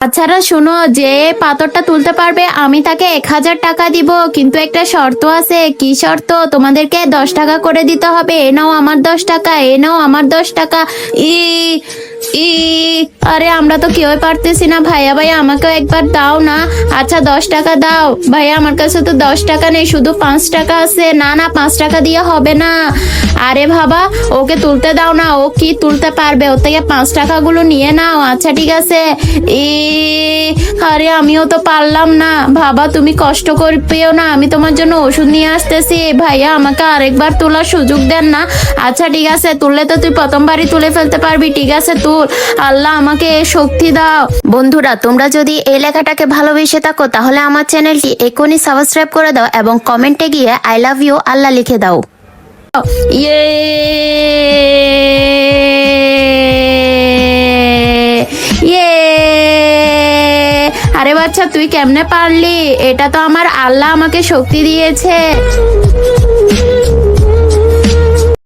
আচ্ছারা শোনো, যে পাথরটা তুলতে পারবে আমি তাকে 1,000 টাকা দিব, কিন্তু একটা শর্ত আছে। কি শর্ত? তোমাদেরকে 10 টাকা করে দিতে হবে। এ নাও আমার 10 টাকা, এ নাও আমার 10 টাকা। ই ই আরে আমরা তো কেউই পারতেছি না। ভাইয়া ভাইয়া আমাকেও একবার দাও না। আচ্ছা 10 টাকা দাও। ভাইয়া আমার কাছে তো 10 টাকা নেই, শুধু 5 টাকা আছে। না না, 5 টাকা দিয়ে হবে না। আরে বাবা, ওকে তুলতে দাও না, ও কি তুলতে পারবে? ওর থেকে 5 টাকা গুলো নিয়ে নাও। আচ্ছা ঠিক আছে। ই আরে আমিও তো পারলাম না। বাবা তুমি কষ্ট পেও না, আমি তোমার জন্য ওষুধ নিয়ে আসতেছি। ভাইয়া আমাকে আরেকবার তোলার সুযোগ দেন না। আচ্ছা ঠিক আছে, তুললে তো তুই প্রথমবারই তুলে ফেলতে পারবি। ঠিক আছে তুল। আল্লাহ আমাকে এ শক্তি দাও। বন্ধুরা, তোমরা যদি এই লেখাটাকে ভালোবেসে থাকো তাহলে আমার চ্যানেলটি এখনই সাবস্ক্রাইব করে দাও এবং কমেন্টে গিয়ে আই লাভ ইউ আল্লাহ লিখে দাও। ইয়ে ইয়ে আরে বাচ্চা, তুই কেমনে পারলি? এটা তো আমার আল্লাহ আমাকে শক্তি দিয়েছে।